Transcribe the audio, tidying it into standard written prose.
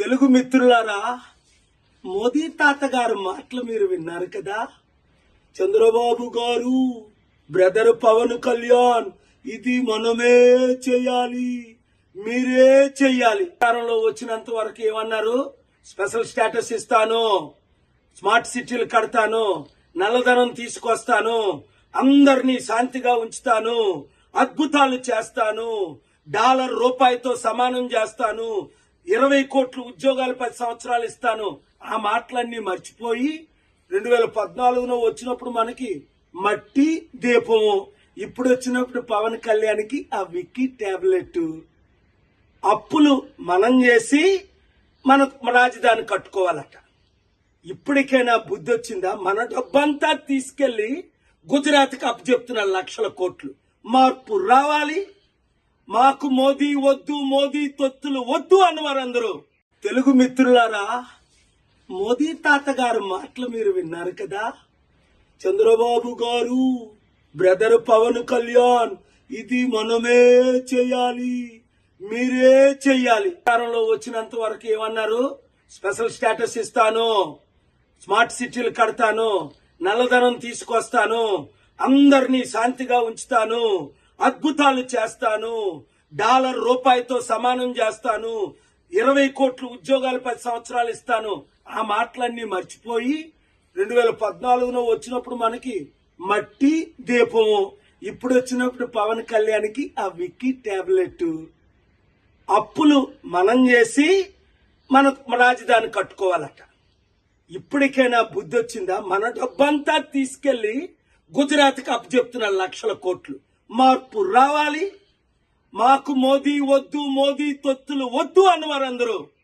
తెలుగు మిత్రులారా, మోదీ తాత గారు మాటలు మీరు విన్నారు కదా. చంద్రబాబు గారు, బ్రదర్ పవన్ కళ్యాణ్, ఇది మనమే చేయాలి, మీరే చెయ్యాలి. అధికారంలో వచ్చినంత వరకు ఏమన్నారు? స్పెషల్ స్టేటస్ ఇస్తాను, స్మార్ట్ సిటీలు కడతాను, నల్లధనం తీసుకొస్తాను, అందరినీ శాంతిగా ఉంచుతాను, అద్భుతాలు చేస్తాను, డాలర్ రూపాయితో సమానం చేస్తాను, 20 కోట్ల ఉద్యోగాలు 10 సంవత్సరాలు ఇస్తాను. ఆ మాటలన్నీ మర్చిపోయి 2014లో వచ్చినప్పుడు మనకి మట్టి దీపము, ఇప్పుడు వచ్చినప్పుడు పవన్ కళ్యాణ్కి ఆ విక్కీ టాబ్లెట్. అప్పులు మనం చేసి మన రాజధాని కట్టుకోవాలట. ఇప్పటికైనా బుద్ధి వచ్చిందా? మన డబ్బంతా తీసుకెళ్లి గుజరాత్కి అప్పచెప్తున్న లక్షల కోట్లు. మార్పు రావాలి. మాకు మోదీ వద్దు, మోదీ తొత్తులు వద్దు అన్నవారు అందరూ. తెలుగు మిత్రులారా, మోదీ తాత గారు మాటలు మీరు విన్నారు కదా. చంద్రబాబు గారు, బ్రదర్ పవన్ కళ్యాణ్, ఇది మనమే చేయాలి, మీరే చెయ్యాలి. అధికారంలో వచ్చినంత వరకు ఏమన్నారు? స్పెషల్ స్టేటస్ ఇస్తాను, స్మార్ట్ సిటీలు కడతాను, నల్లధనం తీసుకొస్తాను, అందరినీ శాంతిగా ఉంచుతాను, అద్భుతాలు చేస్తాను, డాలర్ రూపాయితో సమానం చేస్తాను, 20 కోట్ల ఉద్యోగాలు 10 సంవత్సరాలు ఇస్తాను. ఆ మాటలన్నీ మర్చిపోయి 2014లో వచ్చినప్పుడు మనకి మట్టి దీపము, ఇప్పుడు వచ్చినప్పుడు పవన్ కళ్యాణ్కి ఆ విక్కీ టాబ్లెట్. అప్పులు మనం చేసి మన రాజధాని కట్టుకోవాలట. ఇప్పటికైనా బుద్ధి వచ్చిందా? మన డబ్బంతా తీసుకెళ్లి గుజరాత్కి అప్పచెప్తున్న లక్షల కోట్లు. మార్పు రావాలి. మాకు మోదీ వద్దు, మోదీ తొత్తులు వద్దు అన్నవారు అందరూ.